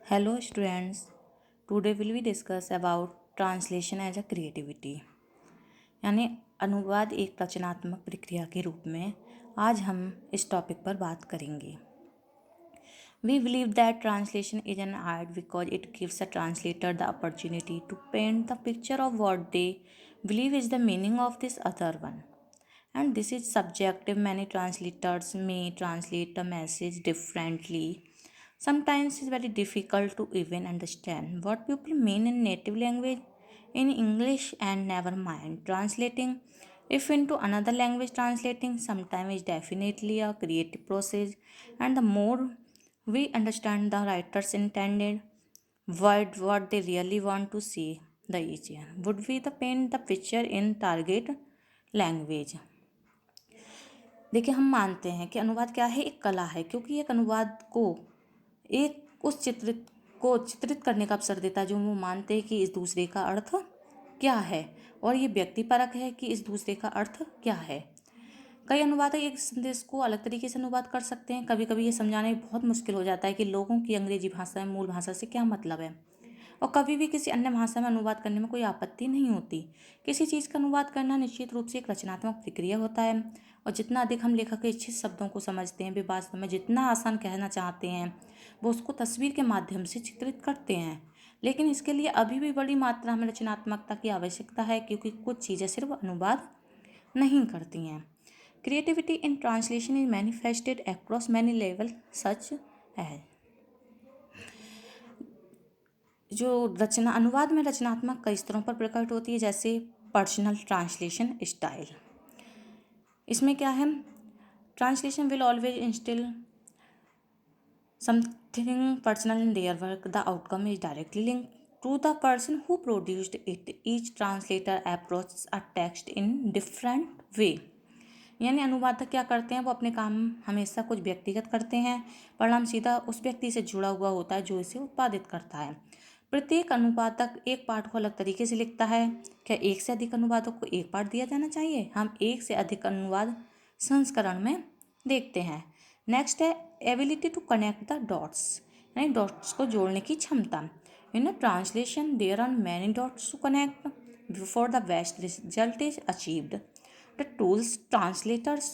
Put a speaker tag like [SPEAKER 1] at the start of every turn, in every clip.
[SPEAKER 1] Hello students, today will we discuss about translation as a creativity यानी अनुवाद एक रचनात्मक प्रक्रिया के रूप में आज हम इस टॉपिक पर बात करेंगे। We believe that translation is an art because it gives a translator the opportunity to paint the picture of what they believe is the meaning of this other one. And this is subjective. Many translators may translate a message differently. Sometimes it's very difficult to even understand what people mean in native language in English, and never mind translating. If into another language, translating sometimes is definitely a creative process, and the more we understand the writer's intended what they really want to say, the easier would be the paint the picture in target language. देखिए, हम मानते हैं कि अनुवाद क्या है, एक कला है, क्योंकि एक अनुवाद को एक उस चित्रित करने का अवसर देता है जो वो मानते हैं कि इस दूसरे का अर्थ क्या है, और ये व्यक्तिपरक है कि इस दूसरे का अर्थ क्या है। कई अनुवादक एक संदेश को अलग तरीके से अनुवाद कर सकते हैं। कभी कभी ये समझाना बहुत मुश्किल हो जाता है कि लोगों की अंग्रेजी भाषा में मूल भाषा से क्या मतलब है, और कभी भी किसी अन्य भाषा में अनुवाद करने में कोई आपत्ति नहीं होती। किसी चीज़ का अनुवाद करना निश्चित रूप से एक रचनात्मक प्रक्रिया होता है, और जितना अधिक हम लेखक के इच्छित शब्दों को समझते हैं, वे वास्तव में जितना आसान कहना चाहते हैं वो उसको तस्वीर के माध्यम से चित्रित करते हैं। लेकिन इसके लिए अभी भी बड़ी मात्रा में रचनात्मकता की आवश्यकता है, क्योंकि कुछ चीज़ें सिर्फ अनुवाद नहीं करती हैं। Creativity in translation is manifested across many level such है। जो रचना अनुवाद में रचनात्मक कई स्तरों पर प्रकट होती है, जैसे पर्सनल ट्रांसलेशन स्टाइल। इसमें क्या है, translation will always instil something personal in their work, the outcome is directly linked to the person who produced it, each translator approach a text in different way. यानी अनुवादक क्या करते हैं, वो अपने काम हमेशा कुछ व्यक्तिगत करते हैं, परिणाम सीधा उस व्यक्ति से जुड़ा हुआ होता है जो इसे उत्पादित करता है। प्रत्येक अनुवादक एक पाठ को अलग तरीके से लिखता है। क्या एक से अधिक अनुवादक को एक पाठ दिया जाना चाहिए? हम एक से अधिक अनुवाद संस्करण में देखते हैं। नेक्स्ट है ability to connect the dots, यानी डॉट्स को जोड़ने की क्षमता। In translation there are many dots to connect before the best result is achieved. The tools translators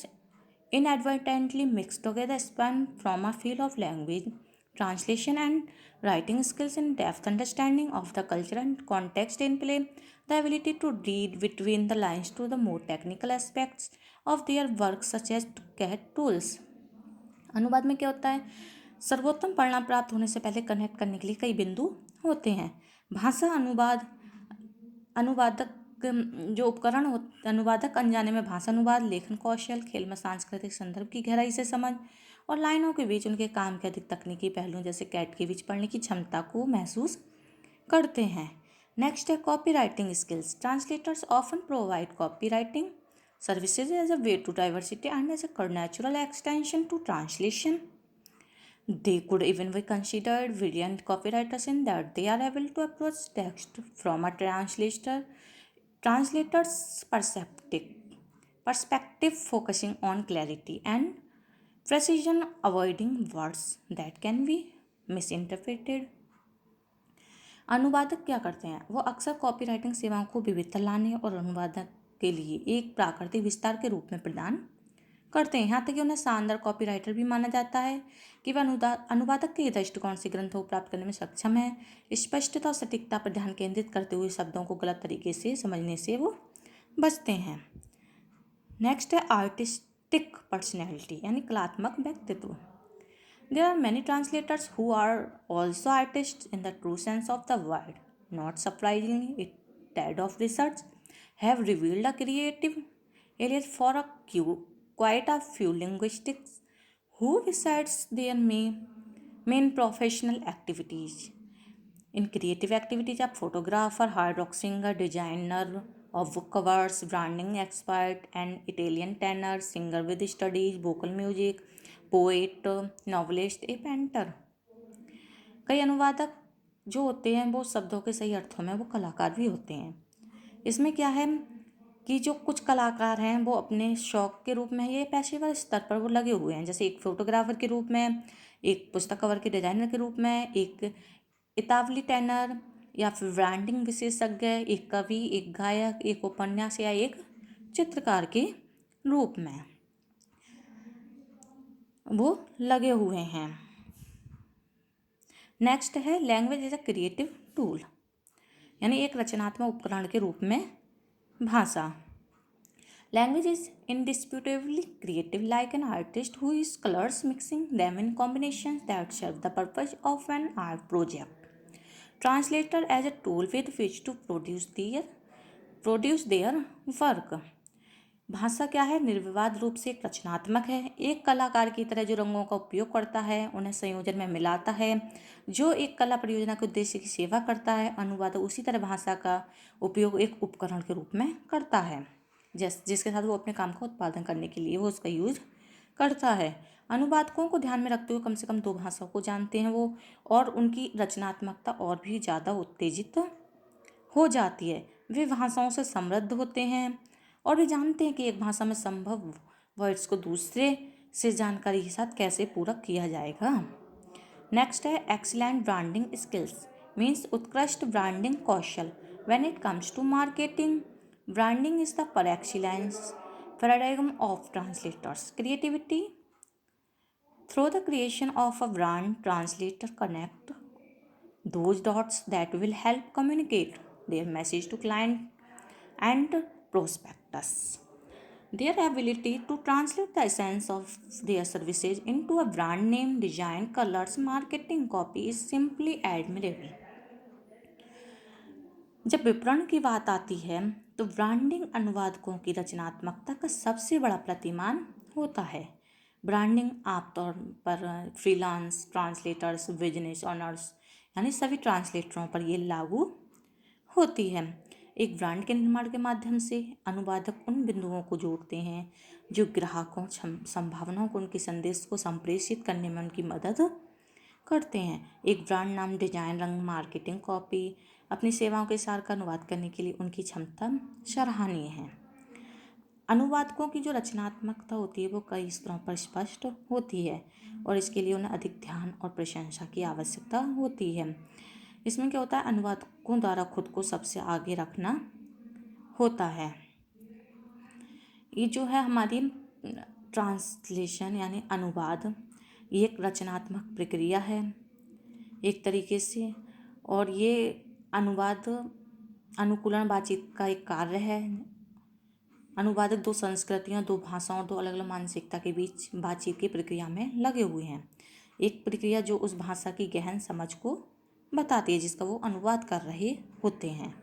[SPEAKER 1] inadvertently mix together span from a field of language translation and writing skills in depth understanding of the culture and context in play, the ability to read between the lines to the more technical aspects of their work such as CAT tools. अनुवाद में क्या होता है, सर्वोत्तम परिणाम प्राप्त होने से पहले कनेक्ट करने के लिए कई बिंदु होते हैं। भाषा अनुवादक जो उपकरण हो, अनुवादक अनजाने में भाषा अनुवाद, लेखन कौशल, खेल में सांस्कृतिक संदर्भ की गहराई से समझ और लाइनों के बीच उनके काम के अधिक तकनीकी पहलुओं जैसे कैट के बीच पढ़ने की क्षमता को महसूस करते हैं। नेक्स्ट है copywriting skills. Translators often provide copywriting services as a way to diversity and as a natural extension to translation. They could even be considered brilliant copywriters in that they are able to approach text from a translator's perspective, focusing on clarity and precision, avoiding words that can be misinterpreted. अनुवादक क्या करते हैं, वो अक्सर copy writing सेवाओं को विविधता लाने और अनुवादक के लिए एक प्राकृतिक विस्तार के रूप में प्रदान करते हैं। यहाँ तक कि उन्हें शानदार कॉपी राइटर भी माना जाता है कि वह अनुवादक के दृष्टिकोण से ग्रंथों को प्राप्त करने में सक्षम है। स्पष्टता और सटीकता पर ध्यान केंद्रित करते हुए शब्दों को गलत तरीके से समझने से वो बचते हैं। नेक्स्ट है आर्टिस्टिक पर्सनैलिटी, यानी कलात्मक व्यक्तित्व। There are many translators who are also artists in the true sense of the word. Not surprisingly, a tad of research have revealed a creative area for quite a few linguists who besides their main professional activities. In creative activities, a photographer, hard rock singer, designer of book covers, branding expert, and Italian tenor, singer with studies, vocal music, poet, novelist, A painter. कई अनुवादक जो होते हैं वो शब्दों के सही अर्थों में वो कलाकार भी होते हैं। इसमें क्या है कि जो कुछ कलाकार हैं वो अपने शौक के रूप में, ये पेशेवर स्तर पर वो लगे हुए हैं, जैसे एक फोटोग्राफर के रूप में, एक पुस्तक कवर के डिजाइनर के रूप में, एक इतावली टेनर या फिर ब्रांडिंग विशेषज्ञ, एक कवि, एक गायक, एक उपन्यास या एक चित्रकार के रूप में वो लगे हुए हैं। नेक्स्ट है language is a creative tool, यानी एक रचनात्मक उपकरण के रूप में भाषा। Language is indisputably creative, like an artist who is colors mixing them in combinations that serve the purpose of an art project. Translator as a tool with which to produce their work. भाषा क्या है? निर्विवाद रूप से एक रचनात्मक है, एक कलाकार की तरह जो रंगों का उपयोग करता है, उन्हें संयोजन में मिलाता है, जो एक कला परियोजना के उद्देश्य की सेवा करता है। अनुवादक उसी तरह भाषा का उपयोग एक उपकरण के रूप में करता है, जिसके साथ वो अपने काम का उत्पादन करने के लिए वो उसका यूज करता है। अनुवादकों को ध्यान में रखते हुए कम से कम 2 भाषाओं को जानते हैं वो, और उनकी रचनात्मकता और भी ज़्यादा उत्तेजित हो जाती है। वे भाषाओं से समृद्ध होते हैं और वे जानते हैं कि एक भाषा में संभव वर्ड्स को दूसरे से जानकारी के साथ कैसे पूरक किया जाएगा। नेक्स्ट है एक्सीलेंट ब्रांडिंग स्किल्स, मीन्स उत्कृष्ट ब्रांडिंग कौशल। When it comes to marketing, branding is the par excellence paradigm of translators creativity. Through the creation of a brand, translator connect those dots that will help communicate their message to client and prospectus. Their ability to translate the essence of their services into a brand name, design, colors, marketing copy is simply admirable. जब विपणन की बात आती है तो branding अनुवादकों की रचनात्मकता का सबसे बड़ा प्रतिमान होता है। ब्रांडिंग आमतौर पर फ्रीलांस ट्रांसलेटर्स, बिजनेस ओनर्स यानी सभी ट्रांसलेटरों पर ये लागू होती है। एक ब्रांड के निर्माण के माध्यम से अनुवादक उन बिंदुओं को जोड़ते हैं जो ग्राहकों संभावनाओं को उनके संदेश को संप्रेषित करने में उनकी मदद करते हैं। एक ब्रांड नाम, डिजाइन, रंग, मार्केटिंग कॉपी अपनी सेवाओं के सार का अनुवाद करने के लिए उनकी क्षमता सराहनीय है। अनुवादकों की जो रचनात्मकता होती है वो कई स्तरों पर स्पष्ट होती है और इसके लिए उन्हें अधिक ध्यान और प्रशंसा की आवश्यकता होती है। इसमें क्या होता है, अनुवादकों द्वारा खुद को सबसे आगे रखना होता है। ये जो है हमारी ट्रांसलेशन यानी अनुवाद, ये एक रचनात्मक प्रक्रिया है एक तरीके से, और ये अनुवाद अनुकूलन बातचीत का एक कार्य है। अनुवादक 2 संस्कृतियों, 2 भाषाओं और 2 अलग अलग मानसिकता के बीच बातचीत की प्रक्रिया में लगे हुए हैं। एक प्रक्रिया जो उस भाषा की गहन समझ को बताती है जिसका वो अनुवाद कर रहे होते हैं।